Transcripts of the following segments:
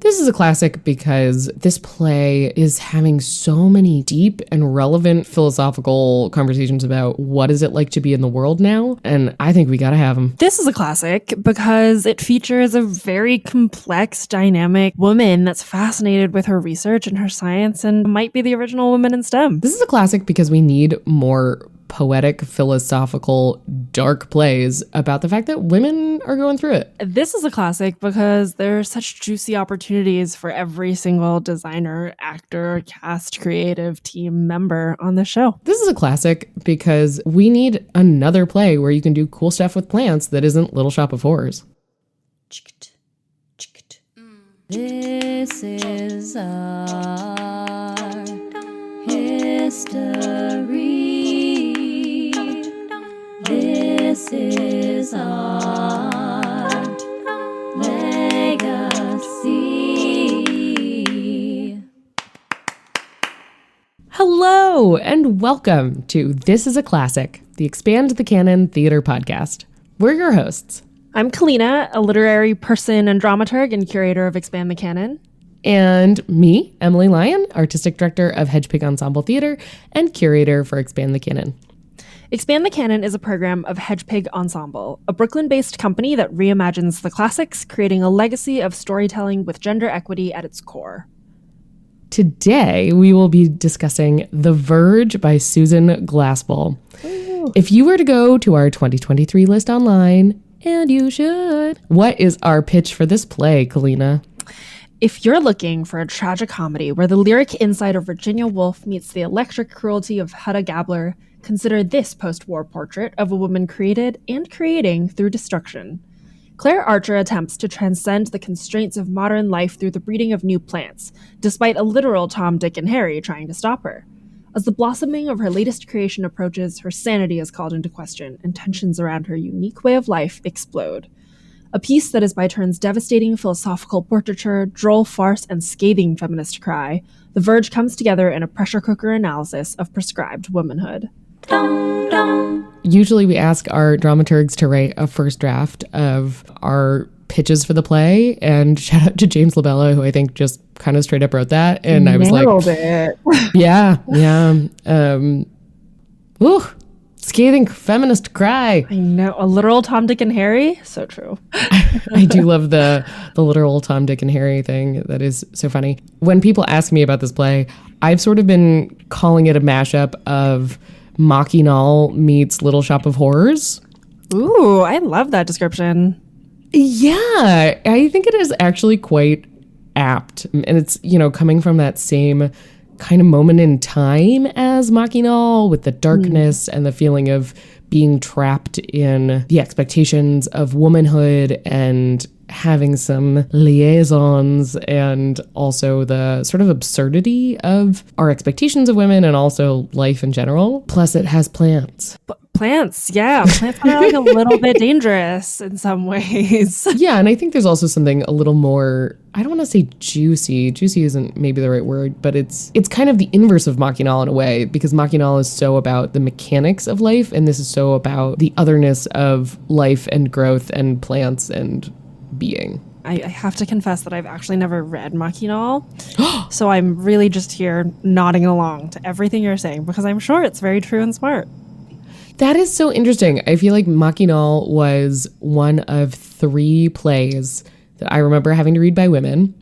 This is a classic because this play is having so many deep and relevant philosophical conversations about what is it like to be in the world now, and I think we gotta have them. This is a classic because it features a very complex, dynamic woman that's fascinated with her research and her science and might be the original woman in STEM. This is a classic because we need more poetic, philosophical, dark plays about the fact that women are going through it. This is a classic because there are such juicy opportunities for every single designer, actor, cast, creative team member on the show. This is a classic because we need another play where you can do cool stuff with plants that isn't Little Shop of Horrors. This is our history. This is our legacy. Hello, and welcome to This is a Classic, the Expand the Canon Theater podcast. We're your hosts. I'm Kalina, a literary person and dramaturg and curator of Expand the Canon. And me, Emily Lyon, artistic director of Hedgepig Ensemble Theater and curator for Expand the Canon. Expand the Canon is a program of Hedgepig Ensemble, a Brooklyn-based company that reimagines the classics, creating a legacy of storytelling with gender equity at its core. Today, we will be discussing The Verge by Susan Glaspell. Ooh. If you were to go to our 2023 list online, and you should, what is our pitch for this play, Kalina? If you're looking for a tragi-comedy where the lyric insight of Virginia Woolf meets the electric cruelty of Hedda Gabler, consider this post-war portrait of a woman created and creating through destruction. Claire Archer attempts to transcend the constraints of modern life through the breeding of new plants, despite a literal Tom, Dick, and Harry trying to stop her. As the blossoming of her latest creation approaches, her sanity is called into question, and tensions around her unique way of life explode. A piece that is by turns devastating philosophical portraiture, droll farce, and scathing feminist cry, The Verge comes together in a pressure cooker analysis of prescribed womanhood. Usually we ask our dramaturgs to write a first draft of our pitches for the play, and shout out to James Labella, who I think just kind of straight up wrote that, and I was Nailed like, it. yeah. Ooh, scathing feminist cry. I know, a literal Tom, Dick, and Harry? So true. I do love the literal Tom, Dick, and Harry thing. That is so funny. When people ask me about this play, I've sort of been calling it a mashup of Mackinac meets Little Shop of Horrors. Ooh, I love that description. Yeah, I think it is actually quite apt. And it's, coming from that same kind of moment in time as Mackinac, with the darkness and the feeling of being trapped in the expectations of womanhood and having some liaisons, and also the sort of absurdity of our expectations of women and also life in general. Plus it has plants. Plants, yeah. Plants are like a little bit dangerous in some ways. Yeah, and I think there's also something a little more, I don't want to say juicy. Juicy isn't maybe the right word, but it's kind of the inverse of Mackinac in a way, because Mackinac is so about the mechanics of life, and this is so about the otherness of life and growth and plants and being. I have to confess that I've actually never read Mackinac, so I'm really just here nodding along to everything you're saying, because I'm sure it's very true and smart. That is so interesting. I feel like Mackinac was one of 3 plays that I remember having to read by women.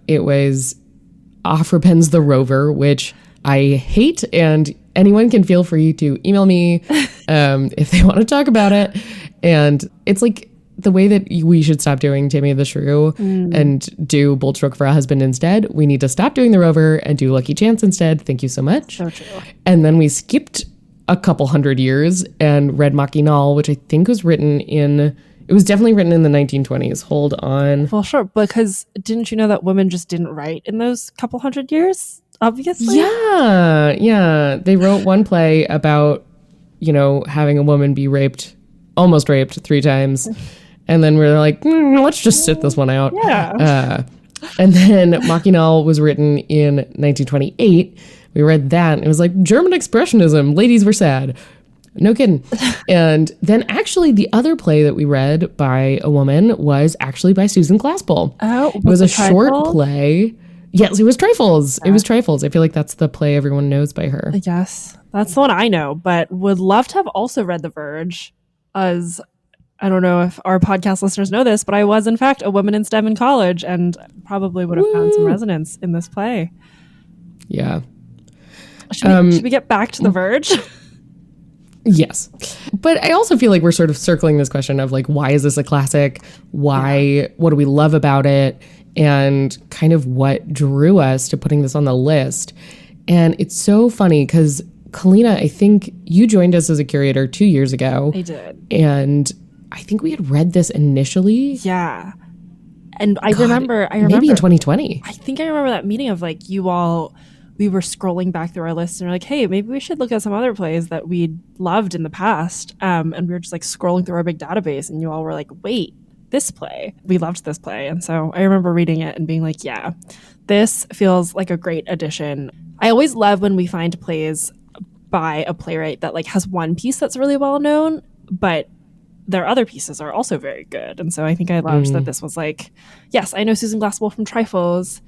It was Afripen's The Rover, which I hate, and anyone can feel free to email me if they want to talk about it. And it's like the way that we should stop doing Tammy the Shrew and do Bold Stroke for a Husband instead. We need to stop doing The Rover and do Lucky Chance instead. Thank you so much. So true. And then we skipped a couple hundred years and read Mackinac, which I think was definitely written in the 1920s. Hold on. Well, sure, because didn't you know that women just didn't write in those couple hundred years, obviously? Yeah. They wrote one play about, having a woman be almost raped 3 times. And then we're like, let's just sit this one out. Yeah. And then Mackinac was written in 1928. We read that and it was like German expressionism. Ladies were sad. No kidding. And then actually the other play that we read by a woman was actually by Susan Glaspell. Oh, it was a short Trifle? play. Yes, it was Trifles. It was Trifles. I feel like that's the play everyone knows by her. Yes, that's the one I know, but would love to have also read The Verge, as I don't know if our podcast listeners know this, but I was in fact a woman in STEM in college and probably would have found some resonance in this play. Yeah. Should we get back to The Verge? Yes. But I also feel like we're sort of circling this question of like, why is this a classic? Why, what do we love about it? And kind of what drew us to putting this on the list. And it's so funny because Kalina, I think you joined us as a curator 2 years ago. I did. And I think we had read this initially. Yeah. And I remember maybe in 2020. I think I remember that meeting of like we were scrolling back through our list and we're like, hey, maybe we should look at some other plays that we'd loved in the past. And we were just like scrolling through our big database and you all were like, wait, this play. We loved this play. And so I remember reading it and being like, yeah, this feels like a great addition. I always love when we find plays by a playwright that like has one piece that's really well known, but their other pieces are also very good. And so I think I loved that this was like, yes, I know Susan Glaspell from Trifles,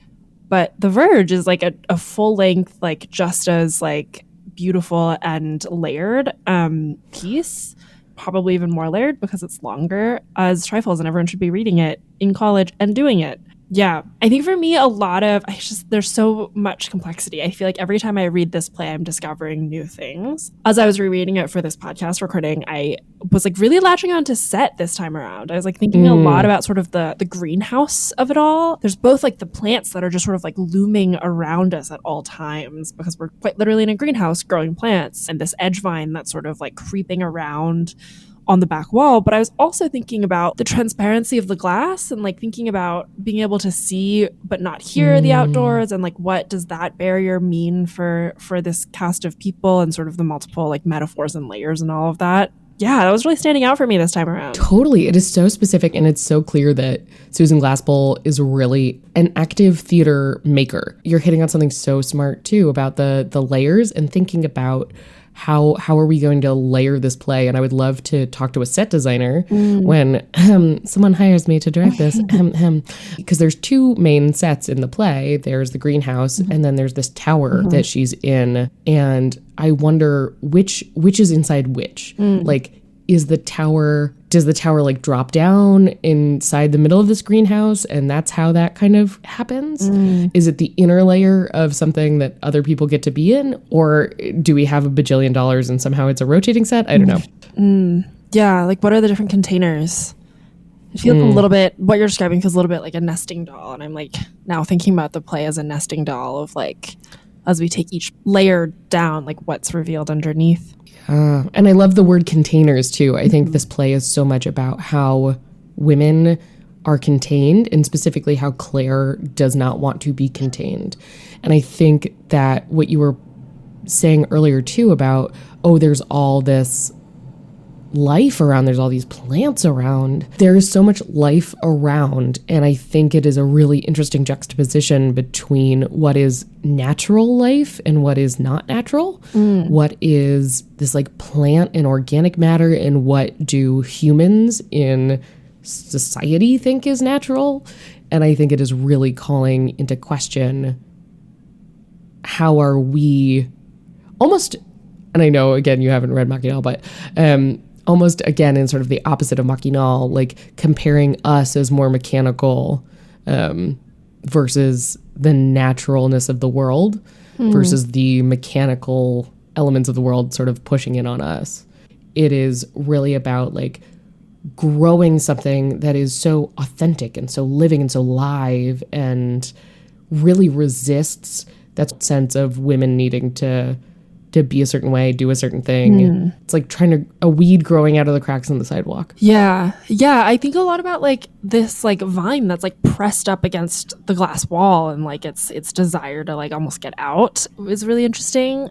but The Verge is like a full length, like just as like beautiful and layered piece, probably even more layered because it's longer as Trifles, and everyone should be reading it in college and doing it. Yeah, I think for me, there's so much complexity. I feel like every time I read this play, I'm discovering new things. As I was rereading it for this podcast recording, I was like really latching on to set this time around. I was like thinking a lot about sort of the greenhouse of it all. There's both like the plants that are just sort of like looming around us at all times because we're quite literally in a greenhouse growing plants, and this edge vine that's sort of like creeping around on the back wall. But I was also thinking about the transparency of the glass and like thinking about being able to see but not hear the outdoors, and like what does that barrier mean for this cast of people and sort of the multiple like metaphors and layers and all of that. Yeah, that was really standing out for me this time around. Totally. It is so specific, and it's so clear that Susan Glaspell is really an active theater maker. You're hitting on something so smart too about the layers and thinking about how are we going to layer this play? And I would love to talk to a set designer when someone hires me to direct this. Because there's two main sets in the play. There's the greenhouse, and then there's this tower that she's in. And I wonder which is inside which. Like, does the tower like drop down inside the middle of this greenhouse, and that's how that kind of happens? Is it the inner layer of something that other people get to be in, or do we have $1 bajillion and somehow it's a rotating set? I don't know. Yeah, like what are the different containers? It feels a little bit, what you're describing feels a little bit like a nesting doll, and I'm like now thinking about the play as a nesting doll of like, as we take each layer down, like what's revealed underneath. And I love the word containers too. I think this play is so much about how women are contained, and specifically how Claire does not want to be contained. And I think that what you were saying earlier too about, there's all this life around, there's all these plants around. There is so much life around, and I think it is a really interesting juxtaposition between what is natural life and what is not natural. What is this like plant and organic matter, and what do humans in society think is natural? And I think it is really calling into question how are we almost, and I know again you haven't read Machinal, but almost again in sort of the opposite of Machinal, like comparing us as more mechanical versus the naturalness of the world versus the mechanical elements of the world sort of pushing in on us. It is really about like growing something that is so authentic and so living and so live, and really resists that sense of women needing to be a certain way, do a certain thing. It's like a weed growing out of the cracks in the sidewalk. Yeah. I think a lot about like this like vine that's like pressed up against the glass wall, and like its desire to like almost get out is really interesting.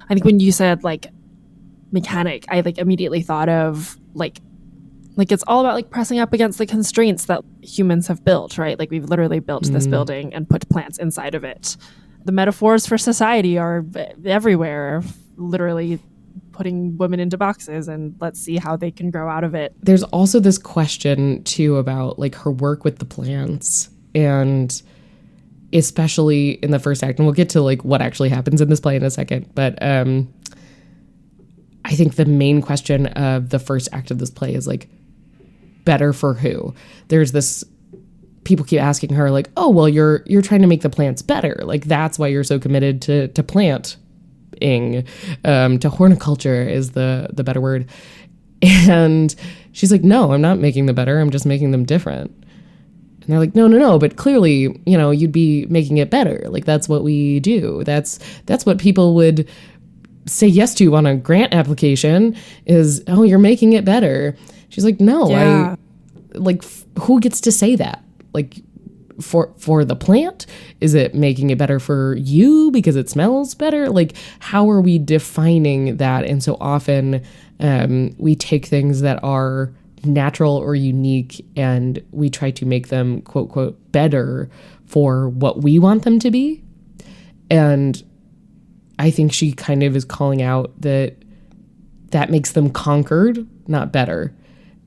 I think when you said like mechanic, I like immediately thought of like it's all about like pressing up against the constraints that humans have built, right? Like we've literally built this building and put plants inside of it. The metaphors for society are everywhere, literally putting women into boxes and let's see how they can grow out of it. There's also this question too about like her work with the plants, and especially in the first act, and we'll get to like what actually happens in this play in a second, but I think the main question of the first act of this play is like, better for who? There's this, people keep asking her like, oh, well, you're trying to make the plants better. Like, that's why you're so committed to planting, to horticulture is the better word. And she's like, no, I'm not making them better. I'm just making them different. And they're like, no, but clearly, you know, you'd be making it better. Like, that's what we do. That's what people would say yes to on a grant application is, oh, you're making it better. She's like, no, Yeah. Who gets to say that? Like, for the plant? Is it making it better for you because it smells better? Like, how are we defining that? And so often we take things that are natural or unique and we try to make them, quote, quote, better for what we want them to be. And I think she kind of is calling out that makes them conquered, not better.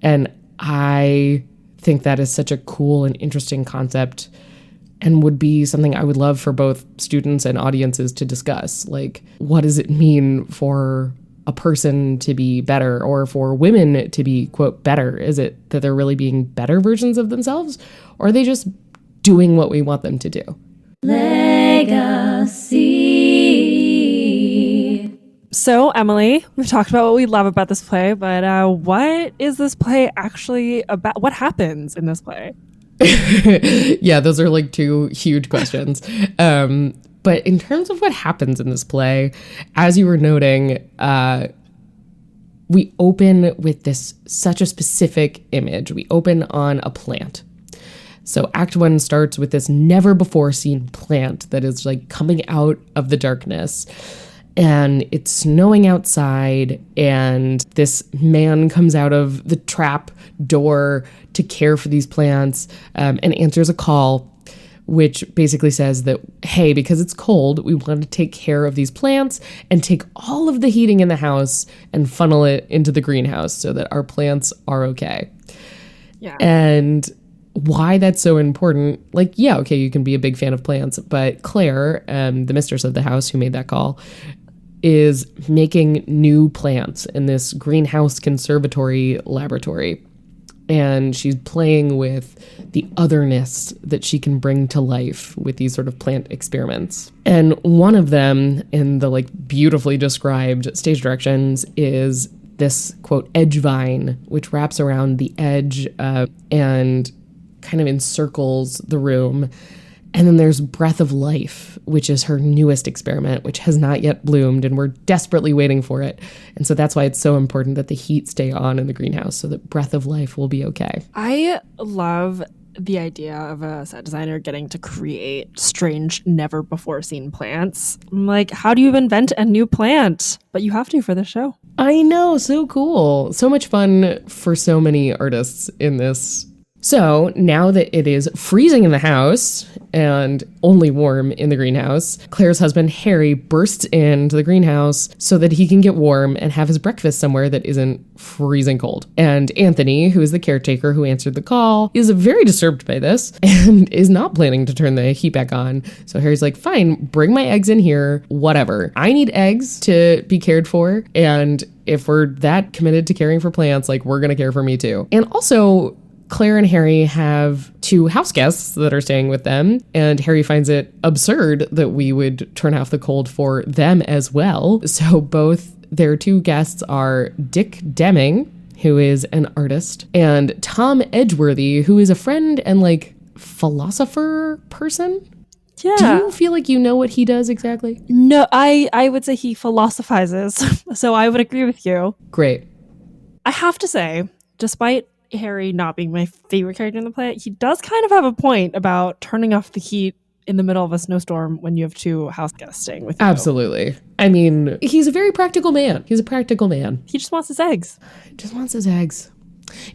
And I think that is such a cool and interesting concept and would be something I would love for both students and audiences to discuss. Like, what does it mean for a person to be better or for women to be, quote, better? Is it that they're really being better versions of themselves, or are they just doing what we want them to do? Legacy. So, Emily, we've talked about what we love about this play, but what is this play actually about? What happens in this play? Yeah, those are like two huge questions. But in terms of what happens in this play, as you were noting, we open with such a specific image. We open on a plant. So Act 1 starts with this never before seen plant that is like coming out of the darkness. And it's snowing outside, and this man comes out of the trap door to care for these plants and answers a call, which basically says that, hey, because it's cold, we want to take care of these plants and take all of the heating in the house and funnel it into the greenhouse so that our plants are okay. Yeah. And why that's so important, like, yeah, okay, you can be a big fan of plants, but Claire, the mistress of the house who made that call, is making new plants in this greenhouse conservatory laboratory. And she's playing with the otherness that she can bring to life with these sort of plant experiments. And one of them in the like beautifully described stage directions is this, quote, edge vine, which wraps around the edge and kind of encircles the room. And then there's Breath of Life, which is her newest experiment, which has not yet bloomed, and we're desperately waiting for it. And so that's why it's so important that the heat stay on in the greenhouse so that Breath of Life will be okay. I love the idea of a set designer getting to create strange, never before seen plants. I'm like, how do you invent a new plant? But you have to for this show. I know, so cool. So much fun for so many artists in this. So now that it is freezing in the house and only warm in the greenhouse, Claire's husband, Harry, bursts into the greenhouse so that he can get warm and have his breakfast somewhere that isn't freezing cold. And Anthony, who is the caretaker who answered the call, is very disturbed by this and is not planning to turn the heat back on. So Harry's like, fine, bring my eggs in here, whatever. I need eggs to be cared for. And if we're that committed to caring for plants, like, we're going to care for me too. And also, Claire and Harry have two house guests that are staying with them, and Harry finds it absurd that we would turn off the cold for them as well. So both their two guests are Dick Deming, who is an artist, and Tom Edgeworthy, who is a friend and like philosopher person. Yeah. Do you feel like you know what he does exactly? No, I would say he philosophizes. So I would agree with you. Great. I have to say, despite Harry not being my favorite character in the play, he does kind of have a point about turning off the heat in the middle of a snowstorm when you have two house guests staying with you. Absolutely. I mean, he's a very practical man. He's a practical man. He just wants his eggs. Just wants his eggs.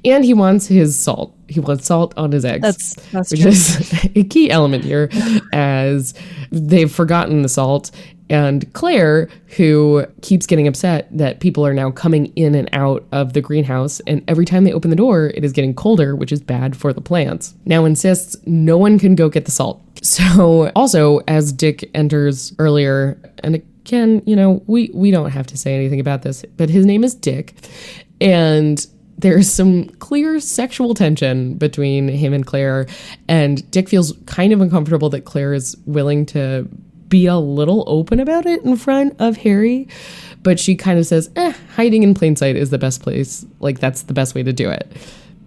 And he wants his salt. He wants salt on his eggs. That's which true. is a key element here, as they've forgotten the salt. And Claire, who keeps getting upset that people are now coming in and out of the greenhouse, and every time they open the door, it is getting colder, which is bad for the plants, now insists no one can go get the salt. So also, as Dick enters earlier, and again, you know, we don't have to say anything about this, but his name is Dick, and there's some clear sexual tension between him and Claire, and Dick feels kind of uncomfortable that Claire is willing to be a little open about it in front of Harry, but she kind of says, hiding in plain sight is the best place. Like, that's the best way to do it,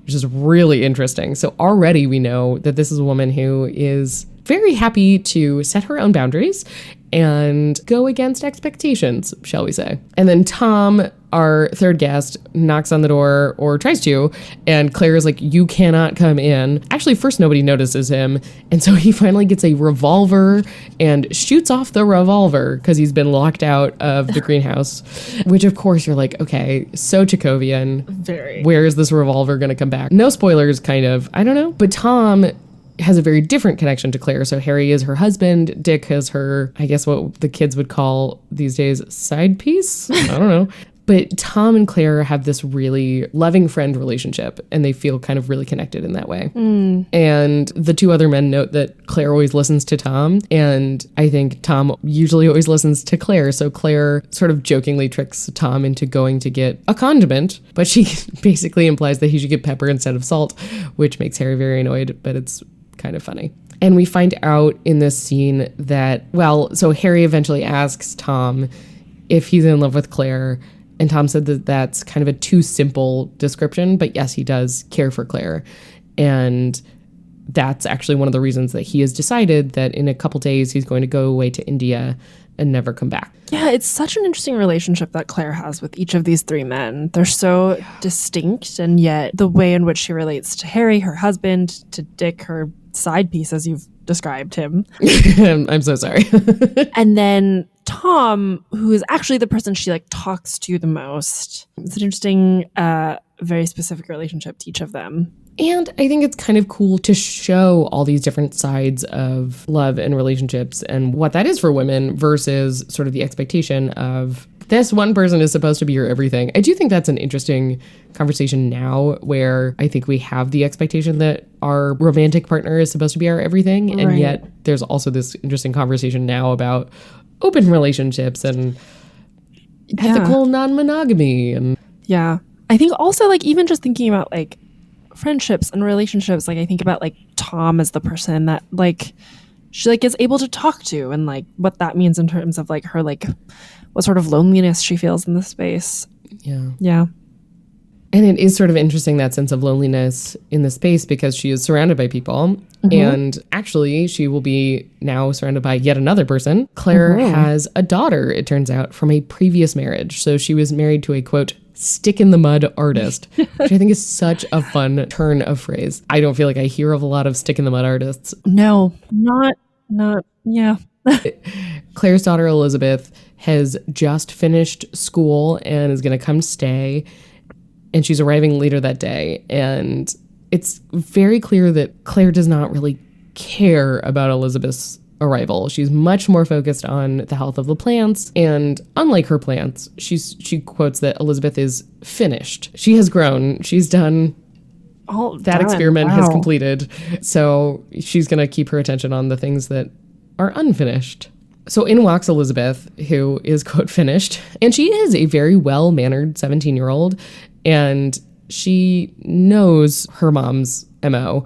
which is really interesting. So already we know that this is a woman who is very happy to set her own boundaries and go against expectations, shall we say. And then Tom, our third guest, knocks on the door, or tries to, and Claire is like, you cannot come in. Actually, first nobody notices him, and so he finally gets a revolver and shoots off the revolver because he's been locked out of the greenhouse, which of course you're like, okay, so Chekhovian. Very. Where is this revolver going to come back? No spoilers, kind of. I don't know. But Tom has a very different connection to Claire. So Harry is her husband. Dick is her, I guess what the kids would call these days, side piece? I don't know. But Tom and Claire have this really loving friend relationship, and they feel kind of really connected in that way. And the two other men note that Claire always listens to Tom, and I think Tom usually always listens to Claire. So Claire sort of jokingly tricks Tom into going to get a condiment, but she basically implies that he should get pepper instead of salt, which makes Harry very annoyed, but it's kind of funny. And we find out in this scene that, well, so Harry eventually asks Tom if he's in love with Claire, and Tom said that that's kind of a too simple description, but yes, he does care for Claire. And that's actually one of the reasons that he has decided that in a couple days he's going to go away to India and never come back. Yeah, it's such an interesting relationship that Claire has with each of these three men. They're so distinct, and yet the way in which she relates to Harry, her husband, to Dick, her side piece, as you've described him. I'm so sorry. And then Tom, who is actually the person she like talks to the most. It's an interesting, very specific relationship to each of them. And I think it's kind of cool to show all these different sides of love and relationships and what that is for women versus sort of the expectation of this one person is supposed to be your everything. I do think that's an interesting conversation now, where I think we have the expectation that our romantic partner is supposed to be our everything. And yet there's also this interesting conversation now about open relationships and ethical non-monogamy. And yeah, I think also like even just thinking about like friendships and relationships, like I think about like Tom as the person that like she like is able to talk to, and like what that means in terms of like her like what sort of loneliness she feels in this space. Yeah. And it is sort of interesting, that sense of loneliness in the space, because she is surrounded by people. And actually, she will be now surrounded by yet another person. Claire has a daughter, it turns out, from a previous marriage. So she was married to a, quote, stick-in-the-mud artist, which I think is such a fun turn of phrase. I don't feel like I hear of a lot of stick-in-the-mud artists. No, not, yeah. Claire's daughter, Elizabeth, has just finished school and is going to come stay. And she's arriving later that day. And it's very clear that Claire does not really care about Elizabeth's arrival. She's much more focused on the health of the plants. And unlike her plants, she quotes that Elizabeth is finished. She has grown. She's done. That experiment has completed. So she's going to keep her attention on the things that are unfinished. So in walks Elizabeth, who is, quote, finished. And she is a very well-mannered 17-year-old. And she knows her mom's MO.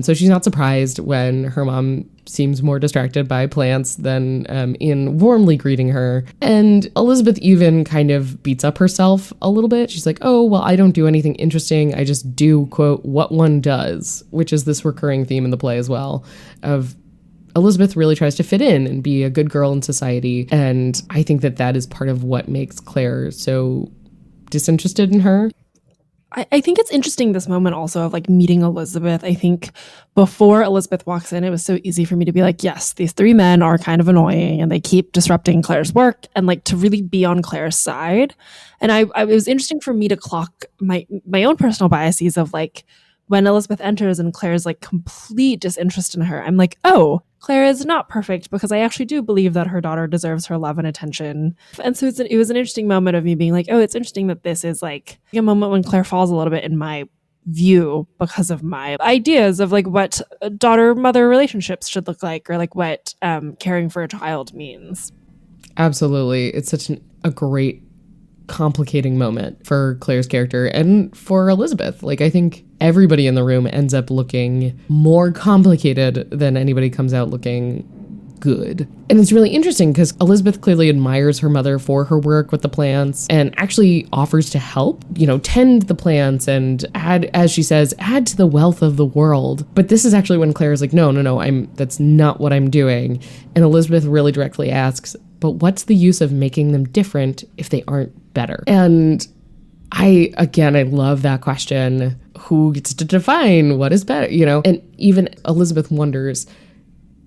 So she's not surprised when her mom seems more distracted by plants than in warmly greeting her. And Elizabeth even kind of beats up herself a little bit. She's like, oh, well, I don't do anything interesting. I just do, quote, what one does, which is this recurring theme in the play as well, of Elizabeth really tries to fit in and be a good girl in society. And I think that that is part of what makes Claire so disinterested in her. I think it's interesting, this moment also of like meeting Elizabeth. I think before Elizabeth walks in, it was so easy for me to be like, yes, these three men are kind of annoying and they keep disrupting Claire's work, and like to really be on Claire's side. And it was interesting for me to clock my own personal biases of like, when Elizabeth enters and Claire's like complete disinterest in her, I'm like, oh, Claire is not perfect, because I actually do believe that her daughter deserves her love and attention. And so it was an interesting moment of me being like, oh, it's interesting that this is like a moment when Claire falls a little bit in my view because of my ideas of like what daughter-mother relationships should look like, or like what caring for a child means. Absolutely. It's such a great complicating moment for Claire's character and for Elizabeth. Like, I think everybody in the room ends up looking more complicated than anybody comes out looking good. And it's really interesting because Elizabeth clearly admires her mother for her work with the plants and actually offers to help, tend the plants and add, as she says, add to the wealth of the world. But this is actually when Claire is like, no, that's not what I'm doing. And Elizabeth really directly asks, but what's the use of making them different if they aren't better? And I love that question. Who gets to define what is better, And even Elizabeth wonders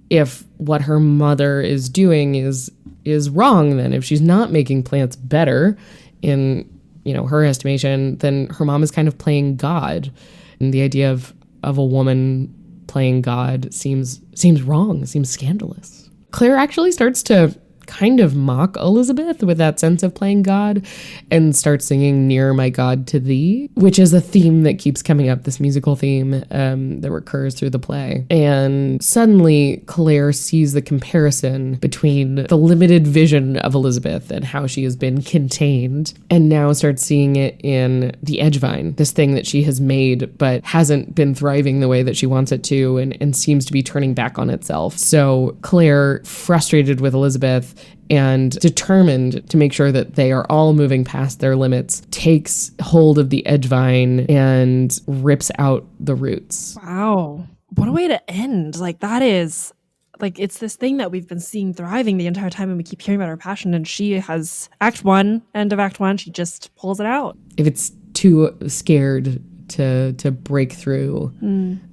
if what her mother is doing is wrong, then if she's not making plants better in, her estimation, then her mom is kind of playing God. And the idea of a woman playing God seems wrong, seems scandalous. Claire actually starts to kind of mock Elizabeth with that sense of playing God and starts singing Nearer My God to Thee, which is a theme that keeps coming up, this musical theme that recurs through the play. And suddenly Claire sees the comparison between the limited vision of Elizabeth and how she has been contained, and now starts seeing it in the Edgevine, this thing that she has made but hasn't been thriving the way that she wants it to, and seems to be turning back on itself. So Claire, frustrated with Elizabeth and determined to make sure that they are all moving past their limits, takes hold of the Edgevine and rips out the roots. Wow. What a way to end. Like, that is, like, it's this thing that we've been seeing thriving the entire time, and we keep hearing about her passion, and she has end of Act 1, she just pulls it out. If it's too scared to break through,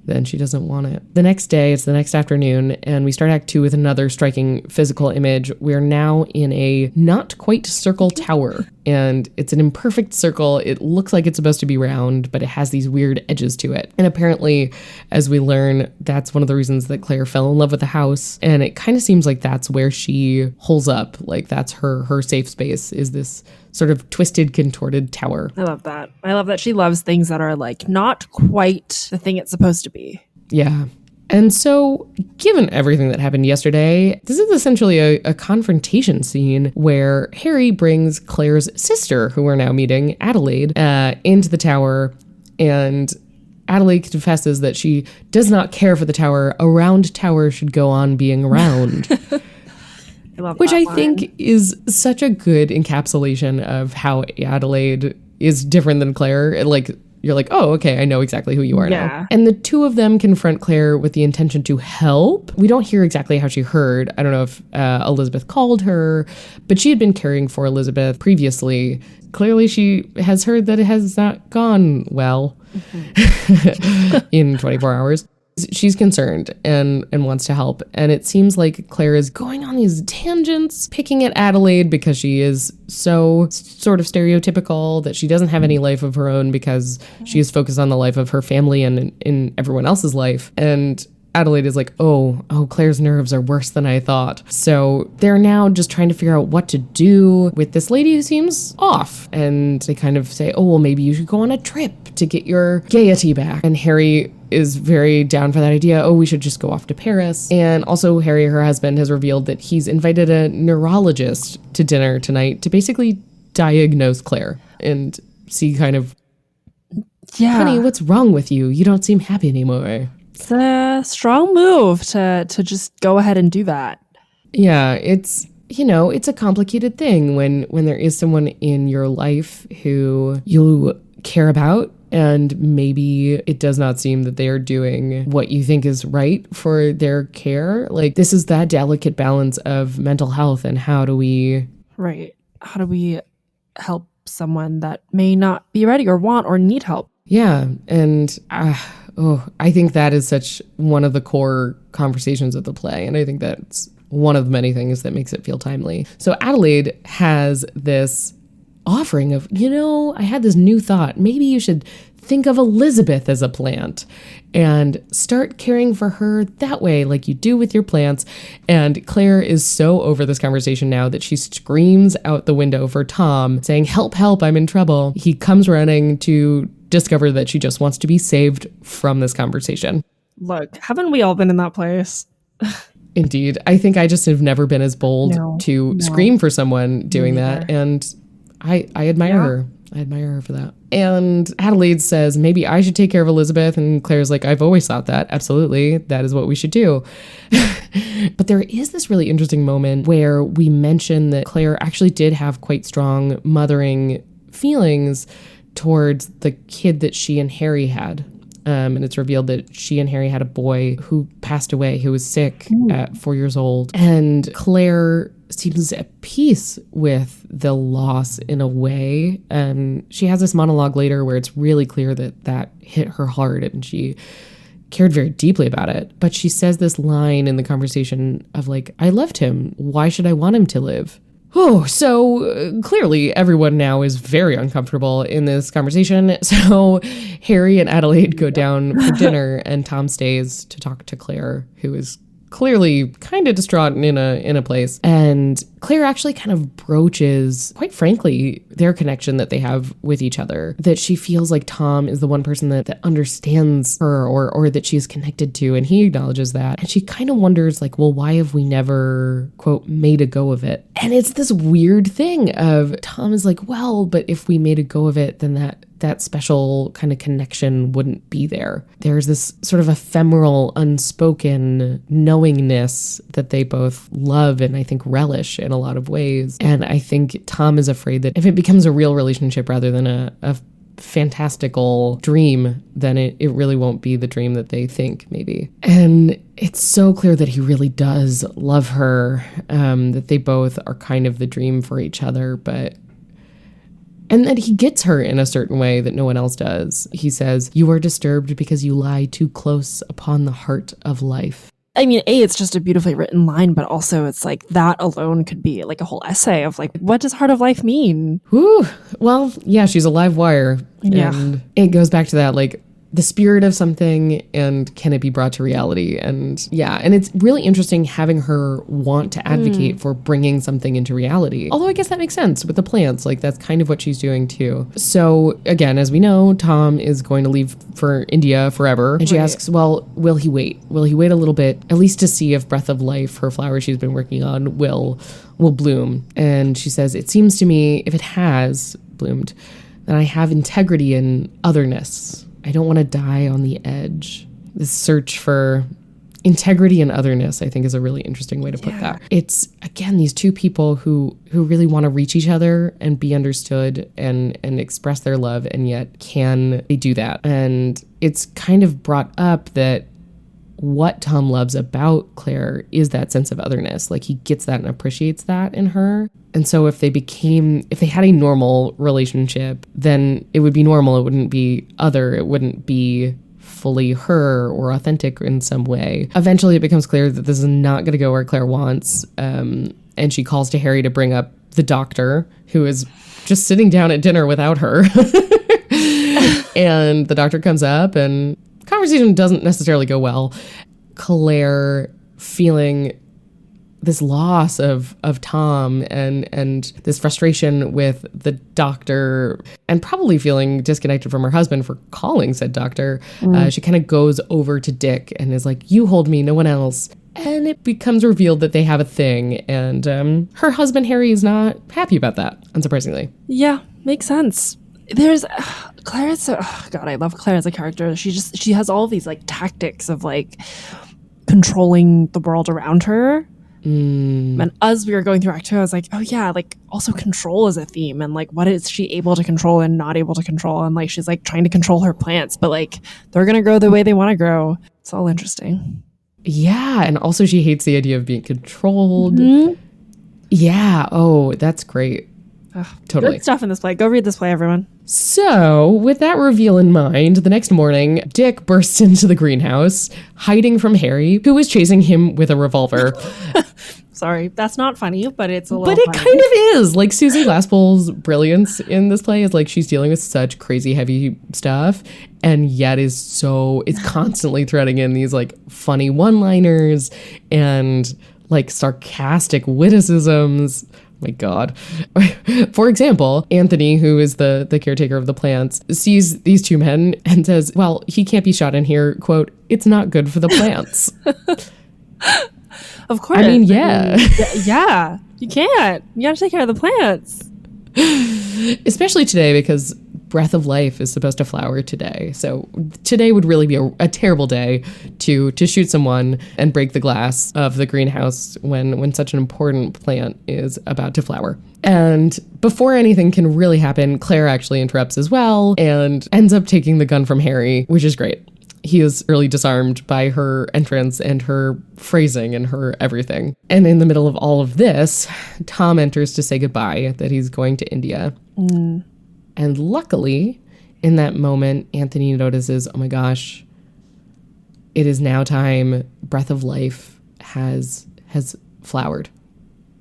then she doesn't want it. The next day, it's the next afternoon, and we start Act 2 with another striking physical image. We're now in a not quite circle tower, and it's an imperfect circle. It looks like it's supposed to be round, but it has these weird edges to it. And apparently, as we learn, that's one of the reasons that Claire fell in love with the house, and it kind of seems like that's where she holds up. Like, that's her safe space, is this sort of twisted, contorted tower. I love that. I love that she loves things that are like not quite the thing it's supposed to be. Yeah. And so, given everything that happened yesterday, this is essentially a confrontation scene where Harry brings Claire's sister, who we're now meeting, Adelaide, into the tower, and Adelaide confesses that she does not care for the tower. A round tower should go on being round. Which I think is such a good encapsulation of how Adelaide is different than Claire. Like, you're like, oh, okay, I know exactly who you are now. And the two of them confront Claire with the intention to help. We don't hear exactly how she heard. I don't know if Elizabeth called her, but she had been caring for Elizabeth previously. Clearly, she has heard that it has not gone well in 24 hours. She's concerned and wants to help. And it seems like Claire is going on these tangents, picking at Adelaide because she is so sort of stereotypical, that she doesn't have any life of her own because she is focused on the life of her family and in everyone else's life. And Adelaide is like, oh, Claire's nerves are worse than I thought. So they're now just trying to figure out what to do with this lady who seems off. And they kind of say, oh, well, maybe you should go on a trip to get your gaiety back. And Harry is very down for that idea. Oh, we should just go off to Paris. And also Harry, her husband, has revealed that he's invited a neurologist to dinner tonight to basically diagnose Claire and see kind of, honey, what's wrong with you? You don't seem happy anymore. It's a strong move to just go ahead and do that. Yeah, it's, it's a complicated thing when there is someone in your life who you care about, and maybe it does not seem that they are doing what you think is right for their care. Like, this is that delicate balance of mental health, and how do we... Right. How do we help someone that may not be ready or want or need help. Yeah. And I think that is such one of the core conversations of the play. And I think that's one of the many things that makes it feel timely. So Adelaide has this offering of, I had this new thought. Maybe you should think of Elizabeth as a plant and start caring for her that way, like you do with your plants. And Claire is so over this conversation now that she screams out the window for Tom, saying, help, help, I'm in trouble. He comes running to discover that she just wants to be saved from this conversation. Look, haven't we all been in that place? Indeed. I think I just have never been as bold to scream for someone doing that. And I admire her. I admire her for that. And Adelaide says, maybe I should take care of Elizabeth. And Claire's like, I've always thought that. Absolutely. That is what we should do. But there is this really interesting moment where we mention that Claire actually did have quite strong mothering feelings towards the kid that she and Harry had. And it's revealed that she and Harry had a boy who passed away, who was sick at 4 years old. And Claire seems at peace with the loss in a way. She has this monologue later where it's really clear that hit her hard and she cared very deeply about it. But she says this line in the conversation of like, I loved him. Why should I want him to live? Oh, so clearly everyone now is very uncomfortable in this conversation. So Harry and Adelaide go down for dinner and Tom stays to talk to Claire, who is clearly kind of distraught and in a place. And Claire actually kind of broaches, quite frankly, their connection that they have with each other, that she feels like Tom is the one person that understands her or that she's connected to, and he acknowledges that. And she kind of wonders like, well, why have we never, quote, made a go of it? And it's this weird thing of Tom is like, well, but if we made a go of it, then that special kind of connection wouldn't be there. There's this sort of ephemeral, unspoken knowingness that they both love and I think relish in a lot of ways. And I think Tom is afraid that if it becomes a real relationship rather than a fantastical dream, then it really won't be the dream that they think, maybe. And it's so clear that he really does love her, that they both are kind of the dream for each other, and that he gets her in a certain way that no one else does. He says, you are disturbed because you lie too close upon the heart of life. I mean, it's just a beautifully written line, but also it's like that alone could be like a whole essay of like, what does heart of life mean? Whew. Well, yeah, she's a live wire. Yeah. And it goes back to that, like, the spirit of something and can it be brought to reality? And yeah, and it's really interesting having her want to advocate for bringing something into reality. Although I guess that makes sense with the plants, like that's kind of what she's doing too. So again, as we know, Tom is going to leave for India forever. And she asks, well, will he wait? Will he wait a little bit, at least to see if Breath of Life, her flower she's been working on, will bloom? And she says, it seems to me if it has bloomed, then I have integrity and otherness. I don't want to die on the edge. This search for integrity and otherness, I think, is a really interesting way to put that. It's, again, these two people who really want to reach each other and be understood and express their love, and yet can they do that? And it's kind of brought up that what Tom loves about Claire is that sense of otherness. Like, he gets that and appreciates that in her. And so if they had a normal relationship, then it would be normal. It wouldn't be other. It wouldn't be fully her or authentic in some way. Eventually it becomes clear that this is not going to go where Claire wants. And she calls to Harry to bring up the doctor, who is just sitting down at dinner without her. And the doctor comes up and conversation doesn't necessarily go well. Claire feeling this loss of Tom and this frustration with the doctor, and probably feeling disconnected from her husband for calling said doctor. She kind of goes over to Dick and is like, you hold me, no one else. And it becomes revealed that they have a thing, and her husband Harry is not happy about that, unsurprisingly. Yeah, makes sense. There's Claire is so, God, I love Claire as a character. She has all these like tactics of like controlling the world around her. And as we were going through Act 2, I was like, oh yeah, like also control is a theme, and like what is she able to control and not able to control, and like she's like trying to control her plants, but like they're gonna grow the way they want to grow. It's all interesting. Yeah, and also she hates the idea of being controlled. Yeah, oh, that's great. Totally. Good stuff in this play. Go read this play, everyone. So, with that reveal in mind, the next morning, Dick bursts into the greenhouse, hiding from Harry, who is chasing him with a revolver. Sorry, that's not funny, but it's a little But it funny. kind of is. Like, Susan Glaspell's brilliance in this play is like she's dealing with such crazy heavy stuff and yet is constantly threading in these like funny one-liners and like sarcastic witticisms. My God. For example, Anthony, who is the caretaker of the plants, sees these two men and says, well, he can't be shot in here. Quote, it's not good for the plants. Of course. I mean, yeah. Yeah. You can't. You gotta take care of the plants. Especially today, because breath of life is supposed to flower today. So today would really be a terrible day to shoot someone and break the glass of the greenhouse when such an important plant is about to flower. And before anything can really happen, Claire actually interrupts as well and ends up taking the gun from Harry, which is great. He is really disarmed by her entrance and her phrasing and her everything. And in the middle of all of this, Tom enters to say goodbye, that he's going to India. And luckily, in that moment, Anthony notices, oh my gosh, it is now time. Breath of life has flowered.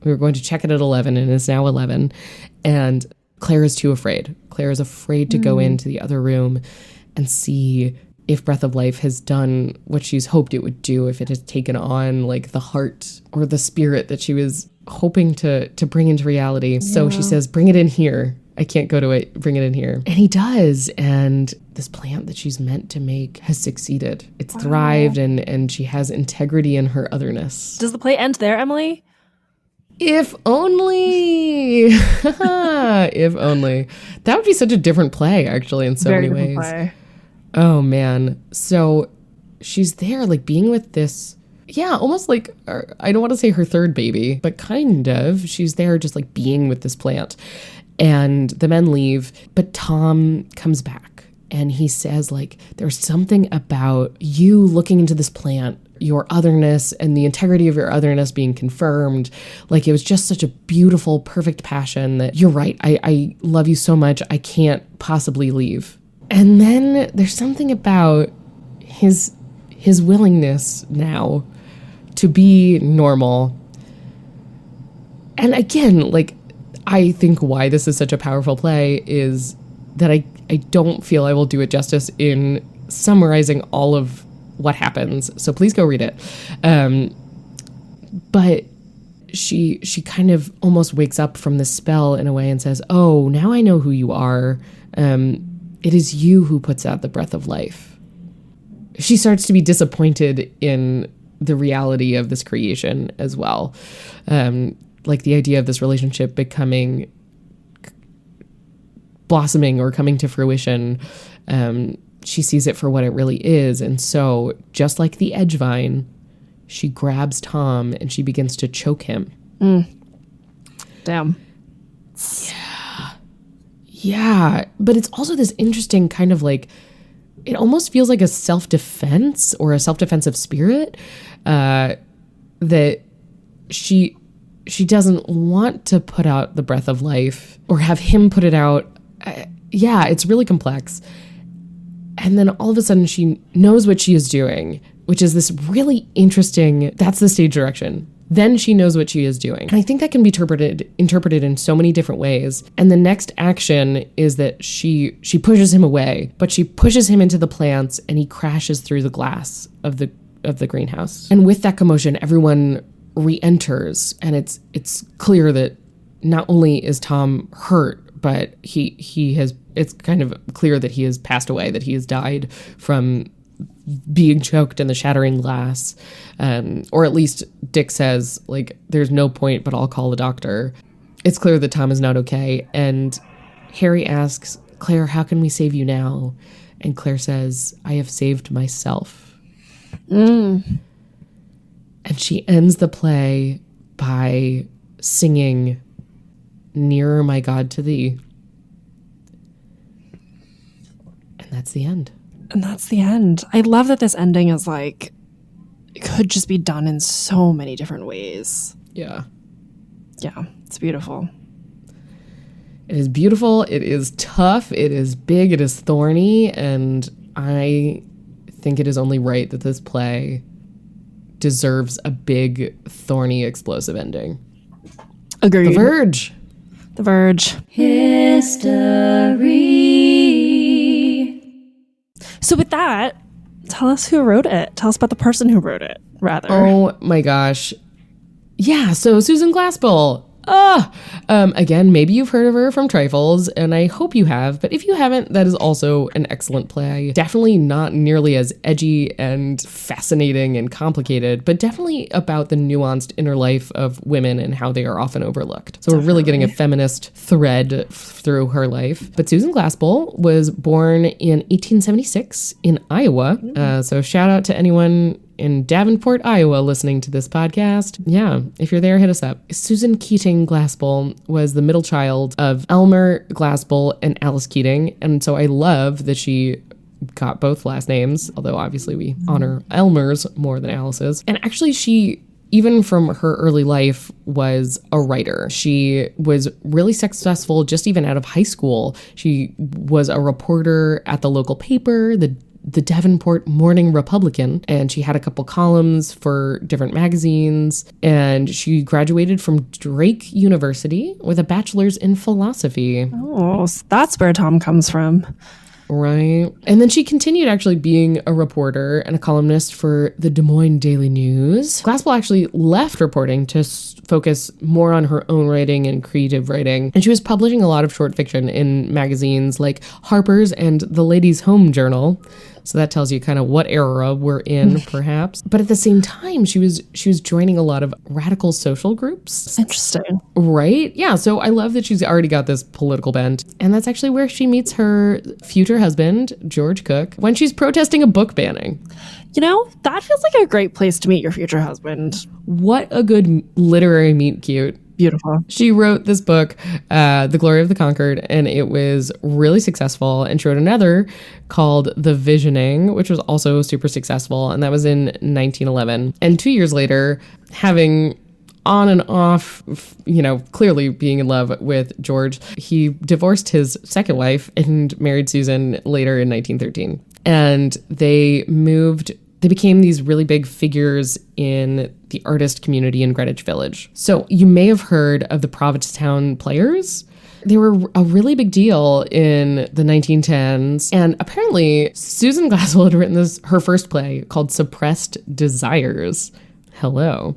We were going to check it at 11 and it's now 11. And Claire is too afraid. Claire is afraid to go into the other room and see if breath of life has done what she's hoped it would do, if it has taken on like the heart or the spirit that she was hoping to bring into reality. Yeah. So she says, bring it in here. I can't go to it. Bring it in here. And he does. And this plant that she's meant to make has succeeded. It's thrived and she has integrity in her otherness. Does the play end there, Emily? If only. If only. That would be such a different play, actually, in so Very many different ways. play. Oh, man. So she's there, like, being with this, yeah, almost like, I don't want to say her third baby, but kind of. She's there just, like, being with this plant. And the men leave, but Tom comes back. And he says, like, there's something about you looking into this plant, your otherness and the integrity of your otherness being confirmed. Like, it was just such a beautiful, perfect passion that you're right. I love you so much. I can't possibly leave. And then there's something about his willingness now to be normal. And again, like, I think why this is such a powerful play is that I don't feel I will do it justice in summarizing all of what happens. So please go read it. But she kind of almost wakes up from the spell in a way and says, oh, now I know who you are. It is you who puts out the breath of life. She starts to be disappointed in the reality of this creation as well. Like the idea of this relationship blossoming or coming to fruition. She sees it for what it really is. And so just like the edge vine, she grabs Tom and she begins to choke him. Damn. Yeah. But it's also this interesting kind of like, it almost feels like a self-defense or a self-defensive spirit that she doesn't want to put out the breath of life or have him put it out. Yeah, it's really complex. And then all of a sudden she knows what she is doing, which is this really interesting, that's the stage direction. Then she knows what she is doing. And I think that can be interpreted in so many different ways. And the next action is that she pushes him away, but she pushes him into the plants and he crashes through the glass of the greenhouse. And with that commotion, everyone re-enters, and it's clear that not only is Tom hurt, but it's kind of clear that he has passed away, that he has died from being choked in the shattering glass. Or at least Dick says, like, there's no point, but I'll call the doctor. It's clear that Tom is not okay. And Harry asks, Claire, how can we save you now? And Claire says, I have saved myself. And she ends the play by singing, Nearer, my God, to thee. And that's the end. And that's the end. I love that this ending is like, it could just be done in so many different ways. Yeah. Yeah, it's beautiful. It is beautiful. It is tough. It is big. It is thorny. And I think it is only right that this play deserves a big, thorny, explosive ending. Agreed. The Verge. The Verge. History. So with that, tell us who wrote it. Tell us about the person who wrote it, rather. Oh my gosh. Yeah, so Susan Glaspell. Again, maybe you've heard of her from Trifles, and I hope you have, but if you haven't, that is also an excellent play. Definitely not nearly as edgy and fascinating and complicated, but definitely about the nuanced inner life of women and how they are often overlooked. So we're really getting a feminist thread through her life. But Susan Glaspell was born in 1876 in Iowa. So shout out to anyone in Davenport, Iowa, listening to this podcast. Yeah, if you're there, hit us up. Susan Keating Glaspell was the middle child of Elmer Glaspell and Alice Keating. And so I love that she got both last names, although obviously we honor Elmer's more than Alice's. And actually she, even from her early life, was a writer. She was really successful just even out of high school. She was a reporter at the local paper, the Davenport Morning Republican, and she had a couple columns for different magazines, and she graduated from Drake University with a bachelor's in philosophy. Oh, so that's where Tom comes from. Right. And then she continued actually being a reporter and a columnist for the Des Moines Daily News. Glaspell actually left reporting to focus more on her own writing and creative writing. And she was publishing a lot of short fiction in magazines like Harper's and the Ladies' Home Journal. So that tells you kind of what era we're in, perhaps. But at the same time, she was joining a lot of radical social groups. Interesting. Right? Yeah. So I love that she's already got this political bent. And that's actually where she meets her future husband, George Cook, when she's protesting a book banning. You know, that feels like a great place to meet your future husband. What a good literary meet cute. Beautiful. She wrote this book, The Glory of the Conquered, and it was really successful. And she wrote another called The Visioning, which was also super successful. And that was in 1911. And 2 years later, having on and off, clearly being in love with George, he divorced his second wife and married Susan later in 1913. And they became these really big figures in the artist community in Greenwich Village. So you may have heard of the Provincetown Players. They were a really big deal in the 1910s. And apparently Susan Glaspell had written her first play called Suppressed Desires. Hello.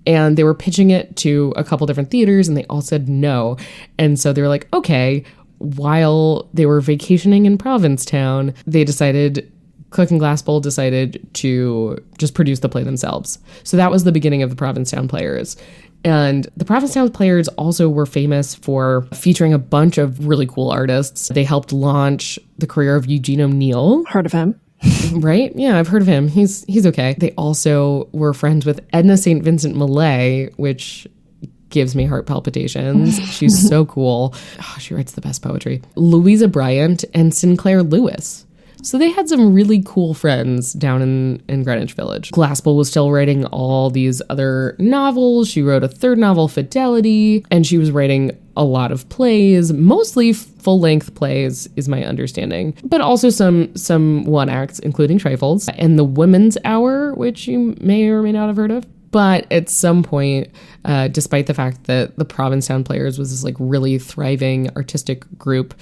And they were pitching it to a couple different theaters and they all said no. And so they were like, okay, while they were vacationing in Provincetown, Cook and Glaspell decided to just produce the play themselves. So that was the beginning of the Provincetown Players. And the Provincetown Players also were famous for featuring a bunch of really cool artists. They helped launch the career of Eugene O'Neill. Heard of him. Right? Yeah, I've heard of him. He's okay. They also were friends with Edna St. Vincent Millay, which gives me heart palpitations. She's so cool. Oh, she writes the best poetry. Louisa Bryant and Sinclair Lewis. So they had some really cool friends down in Greenwich Village. Glaspell was still writing all these other novels. She wrote a third novel, Fidelity, and she was writing a lot of plays, mostly full-length plays is my understanding, but also some one-acts, including Trifles, and The Women's Hour, which you may or may not have heard of. But at some point, despite the fact that the Provincetown Players was this like really thriving artistic group,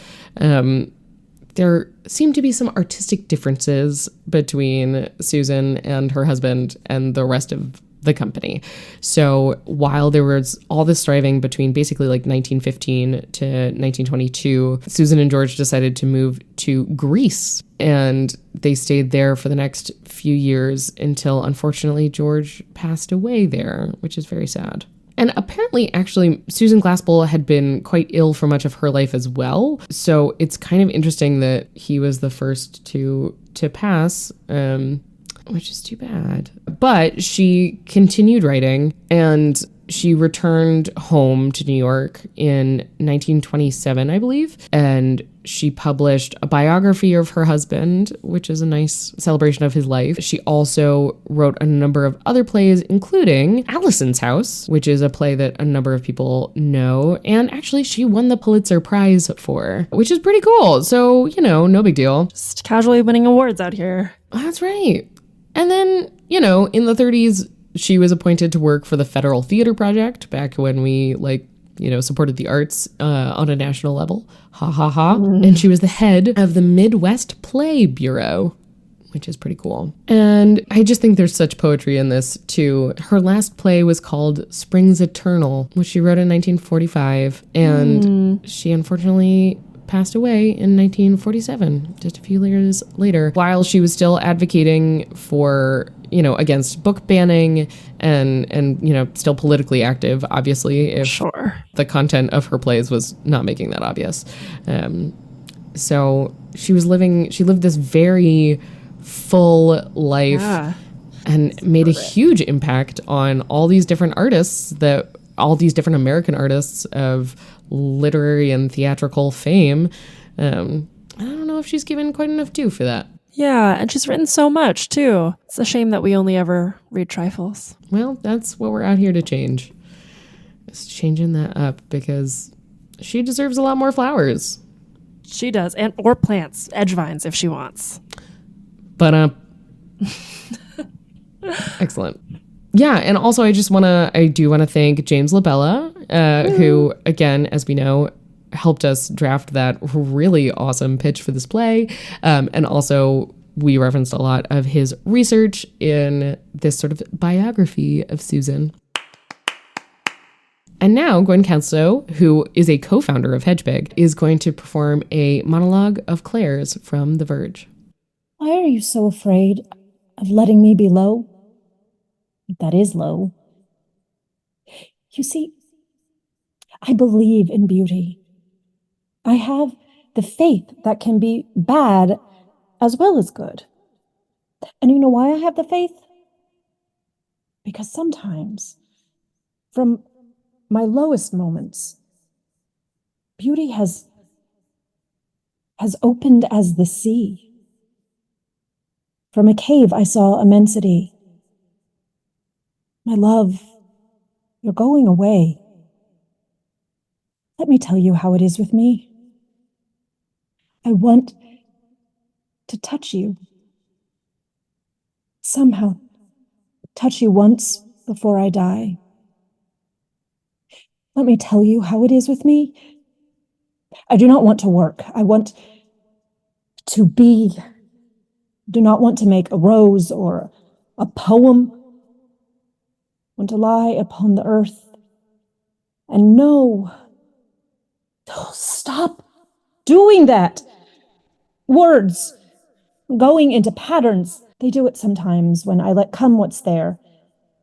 there seemed to be some artistic differences between Susan and her husband and the rest of the company. So while there was all this striving between basically like 1915 to 1922, Susan and George decided to move to Greece, and they stayed there for the next few years until unfortunately George passed away there, which is very sad. And apparently, actually, Susan Glaspell had been quite ill for much of her life as well. So it's kind of interesting that he was the first to pass, which is too bad. But she continued writing, and she returned home to New York in 1927, I believe, and she published a biography of her husband, which is a nice celebration of his life. She also wrote a number of other plays, including Allison's House, which is a play that a number of people know, and actually she won the Pulitzer Prize for, which is pretty cool. So, no big deal. Just casually winning awards out here. That's right. And then, in the 30s, she was appointed to work for the Federal Theater Project back when we, supported the arts on a national level. Ha ha ha. And she was the head of the Midwest Play Bureau, which is pretty cool. And I just think there's such poetry in this, too. Her last play was called Springs Eternal, which she wrote in 1945. And she unfortunately passed away in 1947, just a few years later, while she was still advocating for, against book banning and still politically active, obviously, if the content of her plays was not making that obvious. So she lived this very full life and made a huge impact on all these different artists, all these different American artists of literary and theatrical fame. I don't know if she's given quite enough due for that. Yeah, and she's written so much, too. It's a shame that we only ever read trifles. Well, that's what we're out here to change. It's changing that up because she deserves a lot more flowers. She does, or plants, edge vines if she wants. But, excellent. Yeah, and also I do want to thank James LaBella, who, again, as we know, helped us draft that really awesome pitch for this play. And also we referenced a lot of his research in this sort of biography of Susan. And now Gwen Kelso, who is a co-founder of Hedgebig, is going to perform a monologue of Claire's from The Verge. Why are you so afraid of letting me be low? That is low. You see, I believe in beauty. I have the faith that can be bad as well as good. And you know why I have the faith? Because sometimes, from my lowest moments, beauty has opened as the sea. From a cave, I saw immensity. My love, you're going away. Let me tell you how it is with me. I want to touch you. Somehow, touch you once before I die. Let me tell you how it is with me. I do not want to work. I want to be. Do not want to make a rose or a poem. I want to lie upon the earth and know. Oh, stop doing that. Words going into patterns. They do it sometimes when I let come what's there.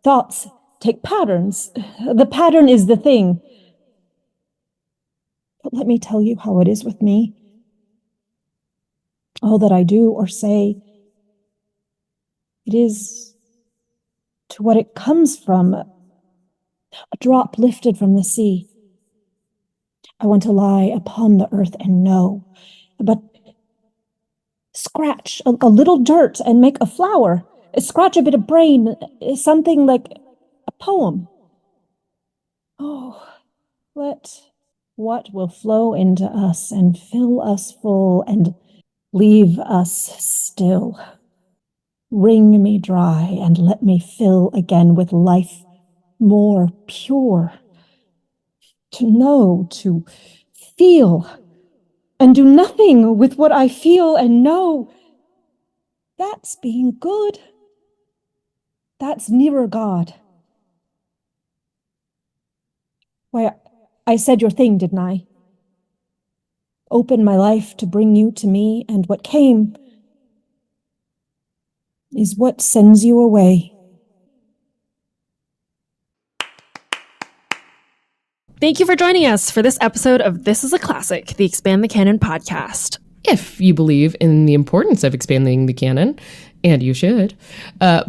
Thoughts take patterns. The pattern is the thing. But let me tell you how it is with me. All that I do or say, it is to what it comes from, a drop lifted from the sea. I want to lie upon the earth and know, but scratch a little dirt and make a flower, scratch a bit of brain, something like a poem. Oh, let what will flow into us and fill us full and leave us still. Wring me dry and let me fill again with life more pure. To know, to feel, and do nothing with what I feel and know. That's being good. That's nearer God. Why, I said your thing, didn't I? Open my life to bring you to me, and what came is what sends you away. Thank you for joining us for this episode of This is a Classic, the Expand the Canon podcast. If you believe in the importance of expanding the canon and you should,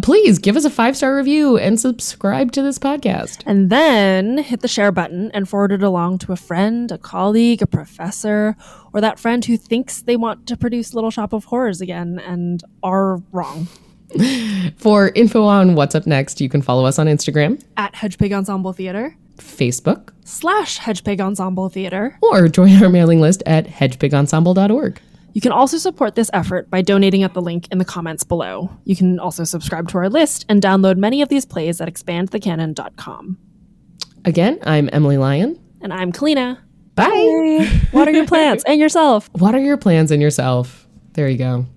please give us a 5-star review and subscribe to this podcast. And then hit the share button and forward it along to a friend, a colleague, a professor, or that friend who thinks they want to produce Little Shop of Horrors again and are wrong. For info on what's up next, you can follow us on Instagram, At Hedgepig Ensemble Theater, Facebook, /Hedgepig Ensemble Theater, or join our mailing list at hedgepigensemble.org. You can also support this effort by donating at the link in the comments below. You can also subscribe to our list and download many of these plays at expandthecanon.com. Again, I'm Emily Lyon. And I'm Kalina. Bye. Water your plants and yourself. Water your plants and yourself. There you go.